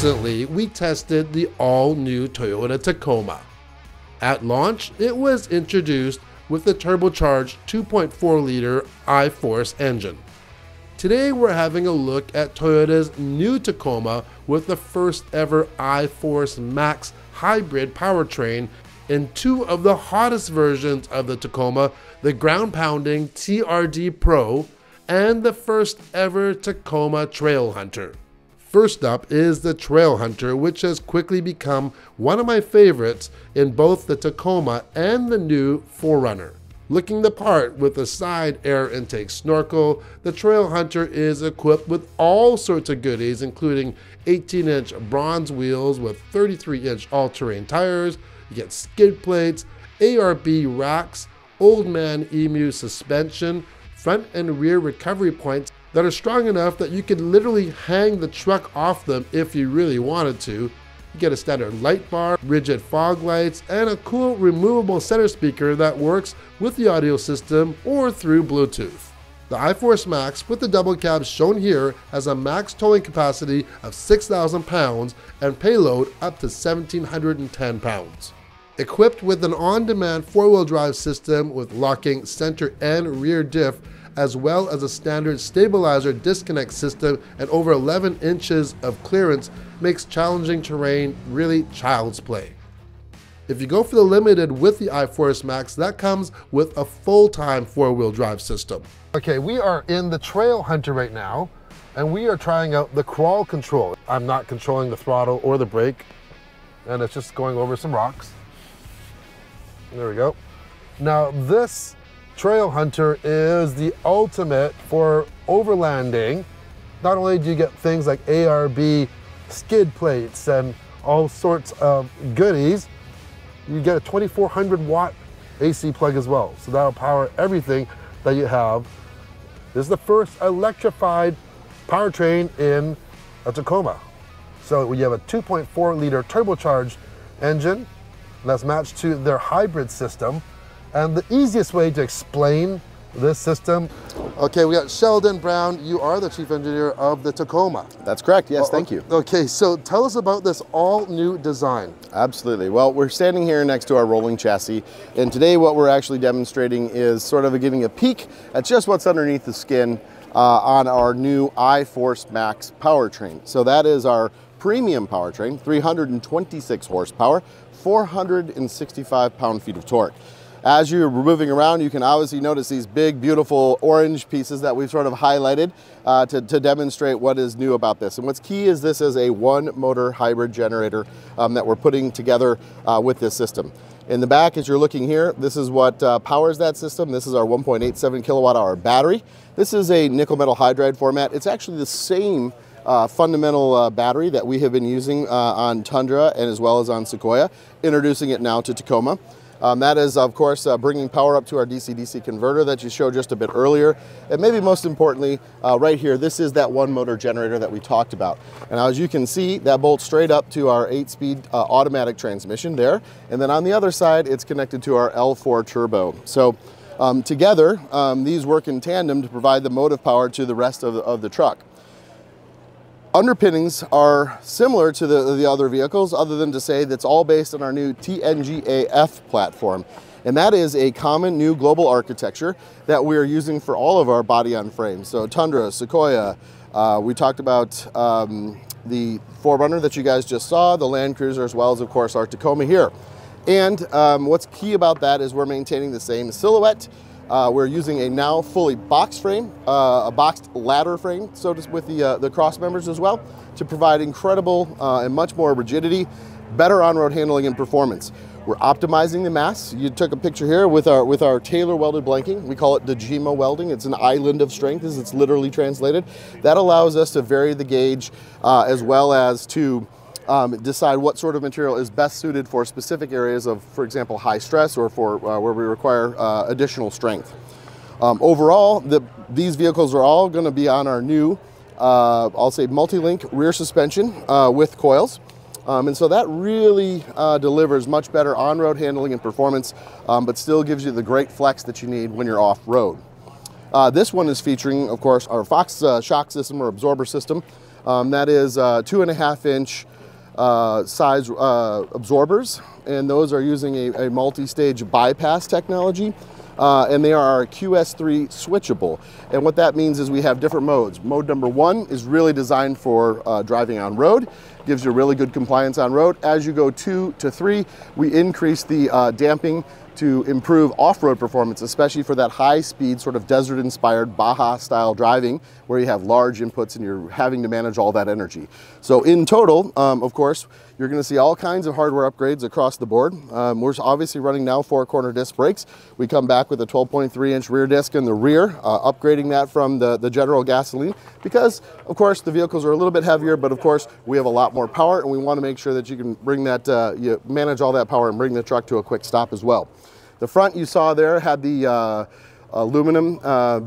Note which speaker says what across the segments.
Speaker 1: Recently, we tested the all-new Toyota Tacoma. At launch, it was introduced with the turbocharged 2.4-liter I-Force engine. Today, we're having a look at Toyota's new Tacoma with the first ever I-Force Max hybrid powertrain in two of the hottest versions of the Tacoma, the ground-pounding TRD Pro and the first ever Tacoma Trailhunter. First up is the Trailhunter, which has quickly become one of my favorites in both the Tacoma and the new 4Runner. Looking the part with a side air intake snorkel, the Trailhunter is equipped with all sorts of goodies, including 18-inch bronze wheels with 33-inch all-terrain tires. You get skid plates, ARB racks, Old Man Emu suspension, front and rear recovery points that are strong enough that you could literally hang the truck off them if you really wanted to. You get a standard light bar, rigid fog lights, and a cool removable center speaker that works with the audio system or through Bluetooth. The I-Force Max with the double cab shown here has a max towing capacity of 6,000 pounds and payload up to 1,710 pounds. Equipped with an on-demand four-wheel drive system with locking center and rear diff, as well as a standard stabilizer disconnect system and over 11 inches of clearance, makes challenging terrain really child's play. If you go for the Limited with the I-Force Max, that comes with a full-time four-wheel drive system. Okay, we are in the Trailhunter right now, and we are trying out the crawl control. I'm not controlling the throttle or the brake, and it's just going over some rocks. There we go. Now this Trailhunter is the ultimate for overlanding. Not only do you get things like ARB skid plates and all sorts of goodies, you get a 2400 watt AC plug as well. So that'll power everything that you have. This is the first electrified powertrain in a Tacoma. So you have a 2.4 liter turbocharged engine that's matched to their hybrid system. And the easiest way to explain this system. Okay, we got Sheldon Brown. You are the chief engineer of the Tacoma.
Speaker 2: That's correct, yes, thank you.
Speaker 1: Okay, so tell us about this all new design.
Speaker 2: Absolutely. Well, we're standing here next to our rolling chassis, and today what we're actually demonstrating is sort of giving a peek at just what's underneath the skin on our new I-Force Max powertrain. So that is our premium powertrain, 326 horsepower, 465 pound-feet of torque. As you're moving around, you can obviously notice these big, beautiful orange pieces that we've sort of highlighted to demonstrate what is new about this. And what's key is this is a one-motor hybrid generator that we're putting together with this system. In the back, as you're looking here, this is what powers that system. This is our 1.87 kilowatt-hour battery. This is a nickel metal hydride format. It's actually the same fundamental battery that we have been using on Tundra and as well as on Sequoia, introducing it now to Tacoma. That is, of course, bringing power up to our DC-DC converter that you showed just a bit earlier. And maybe most importantly, right here, this is that one motor generator that we talked about. And as you can see, that bolts straight up to our 8-speed automatic transmission there. And then on the other side, it's connected to our L4 turbo. So together, these work in tandem to provide the motive power to the rest of the truck. Underpinnings are similar to the other vehicles, other than to say that's all based on our new TNGA-F platform. And that is a common new global architecture that we are using for all of our body-on-frame. So Tundra, Sequoia, we talked about the 4Runner that you guys just saw, the Land Cruiser, as well as, of course, our Tacoma here. And what's key about that is we're maintaining the same silhouette. We're using a now fully boxed frame, a boxed ladder frame, so with the cross members as well, to provide incredible and much more rigidity, better on-road handling and performance. We're optimizing the mass. You took a picture here with our tailor welded blanking. We call it Dejima welding. It's an island of strength, as it's literally translated. That allows us to vary the gauge as well as to decide what sort of material is best suited for specific areas of, for example, high stress or for where we require additional strength. Overall, these vehicles are all going to be on our new, I'll say, multi-link rear suspension with coils. And so that really delivers much better on-road handling and performance, but still gives you the great flex that you need when you're off-road. This one is featuring, of course, our Fox shock system or absorber system. That is 2.5-inch size absorbers, and those are using a multi-stage bypass technology. And they are QS3 switchable. And what that means is we have different modes. Mode number 1 is really designed for driving on road, gives you really good compliance on road. As you go 2 to 3, we increase the damping to improve off-road performance, especially for that high-speed sort of desert-inspired Baja-style driving where you have large inputs and you're having to manage all that energy. So in total, of course, you're going to see all kinds of hardware upgrades across the board. We're obviously running now 4-corner disc brakes. We come back with a 12.3-inch rear disc in the rear, upgrading that from the general gasoline because, of course, the vehicles are a little bit heavier, but of course, we have a lot more power and we want to make sure that you can bring that, you manage all that power and bring the truck to a quick stop as well. The front you saw there had the aluminum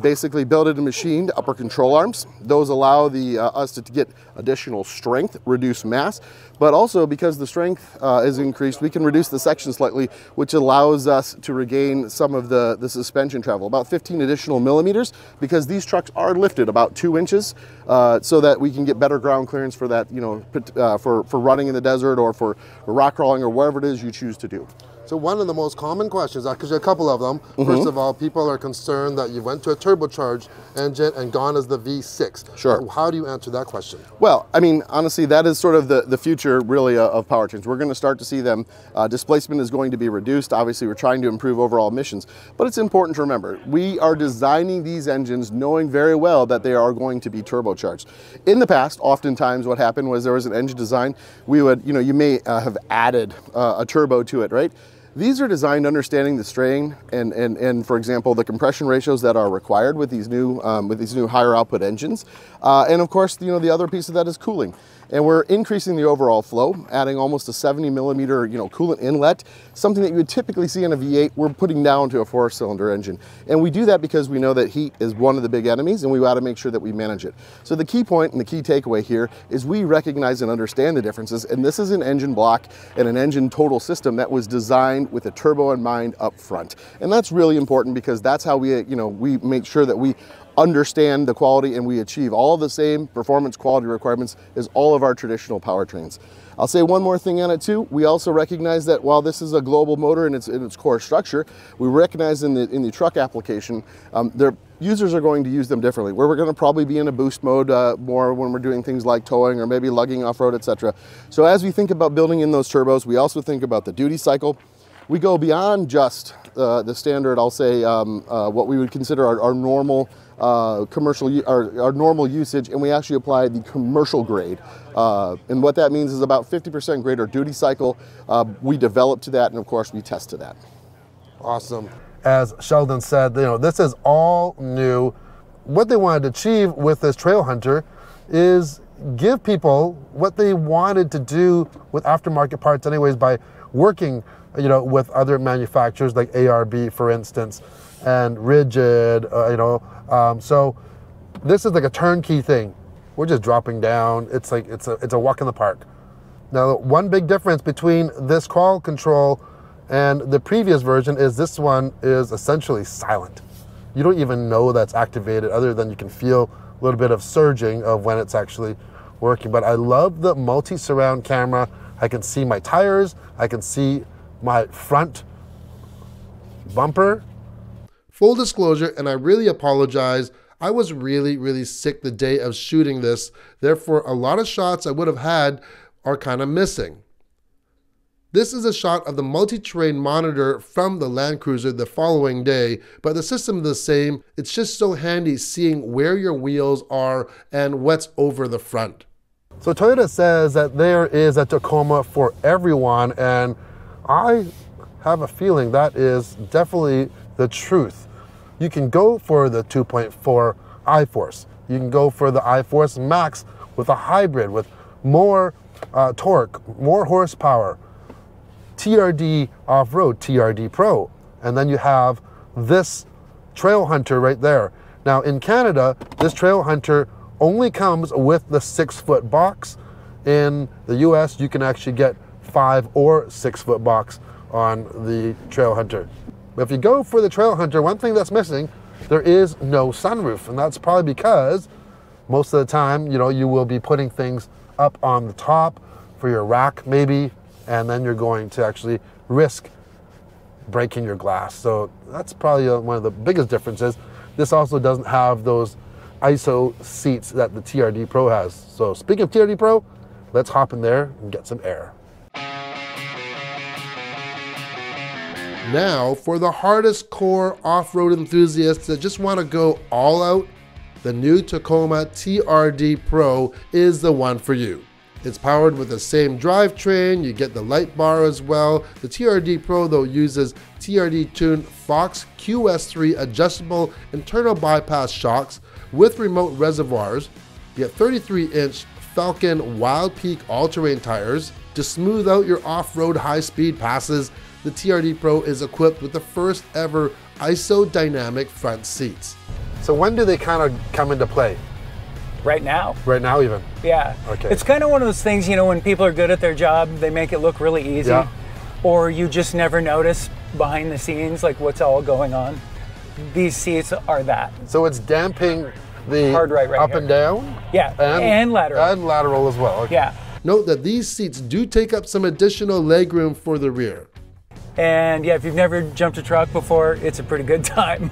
Speaker 2: basically built-in machined upper control arms. Those allow us to get additional strength, reduce mass, but also because the strength is increased, we can reduce the section slightly, which allows us to regain some of the suspension travel, about 15 additional millimeters, because these trucks are lifted about 2 inches, so that we can get better ground clearance for that, you know, for running in the desert or for rock crawling or whatever it is you choose to do.
Speaker 1: So one of the most common questions, because a couple of them, first of all, people are concerned that you went to a turbocharged engine and gone as the V6.
Speaker 2: Sure.
Speaker 1: How do you answer that question?
Speaker 2: Well, I mean, honestly, that is sort of the future, really, of powertrains. We're going to start to see them. Displacement is going to be reduced. Obviously, we're trying to improve overall emissions. But it's important to remember, we are designing these engines knowing very well that they are going to be turbocharged. In the past, oftentimes what happened was there was an engine design. We would, you know, you may have added a turbo to it, right? These are designed understanding the strain and for example, the compression ratios that are required with these new higher output engines. And of course, you know, the other piece of that is cooling. And we're increasing the overall flow, adding almost a 70 millimeter, you know, coolant inlet, something that you would typically see in a V8, we're putting down to a 4-cylinder engine. And we do that because we know that heat is one of the big enemies and we got to make sure that we manage it. So the key point and the key takeaway here is we recognize and understand the differences. And this is an engine block and an engine total system that was designed with a turbo in mind up front. And that's really important because that's how we, you know, we make sure that we understand the quality and we achieve all the same performance quality requirements as all of our traditional powertrains. I'll say one more thing on it too. We also recognize that while this is a global motor in its core structure, we recognize in the truck application, their users are going to use them differently. We're going to probably be in a boost mode more when we're doing things like towing or maybe lugging off-road, etc. So as we think about building in those turbos, we also think about the duty cycle. We go beyond just the standard, I'll say, what we would consider our normal commercial, our normal usage, and we actually apply the commercial grade. And what that means is about 50% greater duty cycle. We develop to that, and of course, we test to that.
Speaker 1: Awesome. As Sheldon said, you know, this is all new. What they wanted to achieve with this Trail Hunter is give people what they wanted to do with aftermarket parts anyways by working, you know, with other manufacturers like ARB, for instance, and Rigid, you know. So this is like a turnkey thing. We're just dropping down. It's like it's a walk in the park. Now, one big difference between this crawl control and the previous version is this one is essentially silent. You don't even know that's activated other than you can feel a little bit of surging of when it's actually working. But I love the multi-surround camera. I can see my tires. I can see my front bumper. Full disclosure, and I really apologize, I was really sick the day of shooting this. Therefore, a lot of shots I would have had are kind of missing. This is a shot of the multi-terrain monitor from the Land Cruiser the following day, but the system is the same. It's just so handy seeing where your wheels are and what's over the front. So Toyota says that there is a Tacoma for everyone, and I have a feeling that is definitely the truth. You can go for the 2.4 iForce. You can go for the iForce Max with a hybrid with more torque, more horsepower, TRD off-road, TRD Pro. And then you have this Trail Hunter right there. Now in Canada, this Trail Hunter only comes with the 6-foot box. In the US, you can actually get 5 or 6-foot box on the Trail Hunter. But if you go for the Trail Hunter, one thing that's missing, there is no sunroof. And that's probably because most of the time, you know, you will be putting things up on the top for your rack maybe, and then you're going to actually risk breaking your glass. So that's probably one of the biggest differences. This also doesn't have those ISO seats that the TRD Pro has. So speaking of TRD Pro, let's hop in there and get some air. Now, for the hardest core off-road enthusiasts that just want to go all out, the new Tacoma TRD Pro is the one for you. It's powered with the same drivetrain, you get the light bar as well. The TRD Pro though uses TRD-tuned Fox QS3 adjustable internal bypass shocks with remote reservoirs. You get 33-inch Falcon Wild Peak all-terrain tires. To smooth out your off-road high-speed passes, the TRD Pro is equipped with the first ever ISO dynamic front seats. So when do they kind of come into play?
Speaker 3: Right now.
Speaker 1: Right now even?
Speaker 3: Yeah.
Speaker 1: Okay.
Speaker 3: It's kind of one of those things, you know, when people are good at their job, they make it look really easy.
Speaker 1: Yeah.
Speaker 3: Or you just never notice behind the scenes, like what's all going on. These seats are that.
Speaker 1: So it's damping the
Speaker 3: hard right
Speaker 1: up
Speaker 3: here.
Speaker 1: And down?
Speaker 3: Yeah, and lateral.
Speaker 1: And lateral as well. Okay.
Speaker 3: Yeah.
Speaker 1: Note that these seats do take up some additional legroom for the rear.
Speaker 3: And yeah, if you've never jumped a truck before, it's a pretty good time.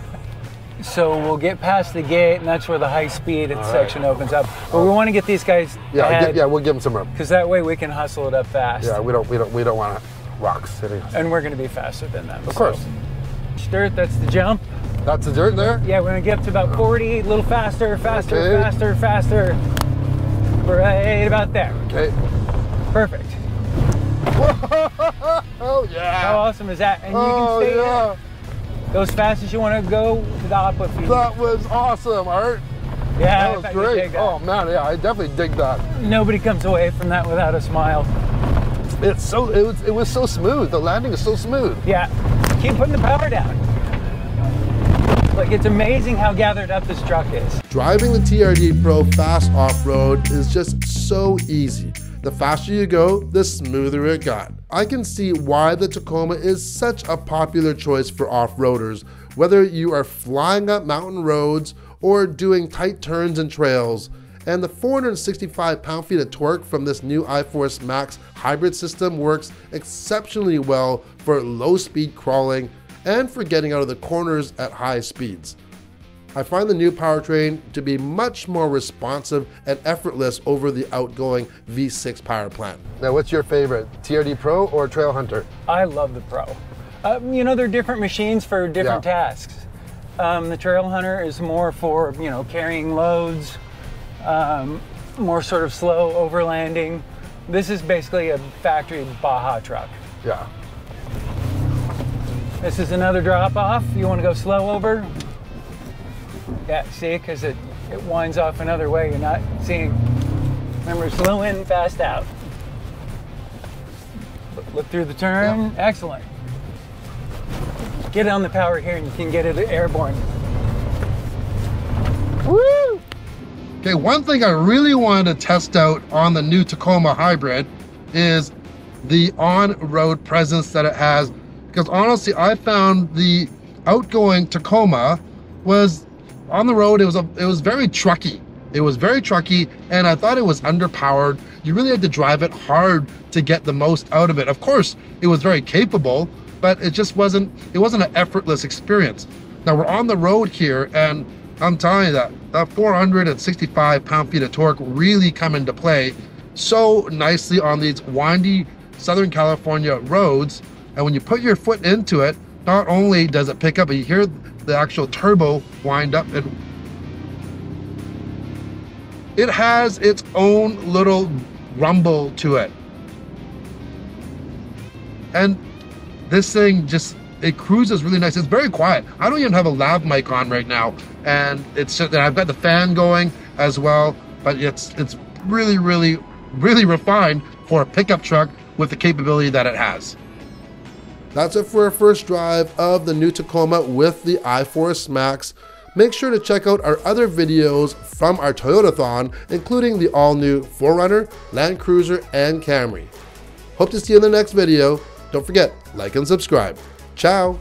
Speaker 3: So we'll get past the gate, and that's where the high-speed section opens up. But we want to get these guys ahead.
Speaker 1: Yeah, we'll give them some room.
Speaker 3: Because that way we can hustle it up fast.
Speaker 1: Yeah, we don't want rocks hitting us.
Speaker 3: And we're going to be faster than them.
Speaker 1: Of course.
Speaker 3: Dirt, that's the jump.
Speaker 1: That's the dirt there?
Speaker 3: Yeah, we're going to get up to about 40, a little faster, faster. Right about there.
Speaker 1: Okay.
Speaker 3: Perfect.
Speaker 1: Oh, yeah.
Speaker 3: How awesome is that? And you can stay there. Go as fast as you want to go without a feet.
Speaker 1: That was awesome, Art.
Speaker 3: Yeah,
Speaker 1: that was great. Oh man, yeah, I definitely dig that.
Speaker 3: Nobody comes away from that without a smile.
Speaker 1: It was so smooth. The landing is so smooth.
Speaker 3: Yeah, keep putting the power down. Like, it's amazing how gathered up this truck is.
Speaker 1: Driving the TRD Pro fast off-road is just so easy. The faster you go, the smoother it got. I can see why the Tacoma is such a popular choice for off-roaders, whether you are flying up mountain roads or doing tight turns and trails. And the 465 pound-feet of torque from this new iForce Max hybrid system works exceptionally well for low-speed crawling and for getting out of the corners at high speeds. I find the new powertrain to be much more responsive and effortless over the outgoing V6 power plant. Now, what's your favorite, TRD Pro or Trail Hunter?
Speaker 3: I love the Pro. You know, they're different machines for different tasks. The Trail Hunter is more for, you know, carrying loads, more sort of slow overlanding. This is basically a factory Baja truck.
Speaker 1: Yeah.
Speaker 3: This is another drop off. You want to go slow over? Yeah, see, because it winds off another way. You're not seeing. Remember, slow in, fast out. Look through the turn. Yep. Excellent. Get on the power here and you can get it airborne.
Speaker 1: Woo! Okay, one thing I really wanted to test out on the new Tacoma Hybrid is the on-road presence that it has. Because honestly, I found the outgoing Tacoma was on the road, it was very trucky. It was very trucky, and I thought it was underpowered. You really had to drive it hard to get the most out of it. Of course, it was very capable, but it just wasn't an effortless experience. Now we're on the road here, and I'm telling you that 465 pound-feet of torque really come into play so nicely on these windy Southern California roads. And when you put your foot into it, not only does it pick up, but you hear the actual turbo wind up, and it has its own little rumble to it. And this thing it cruises really nice. It's very quiet. I don't even have a lav mic on right now, and I've got the fan going as well, but it's really, really, really refined for a pickup truck with the capability that it has. That's it for our first drive of the new Tacoma with the iForce Max. Make sure to check out our other videos from our Toyotathon, including the all-new 4Runner, Land Cruiser, and Camry. Hope to see you in the next video. Don't forget, like and subscribe. Ciao!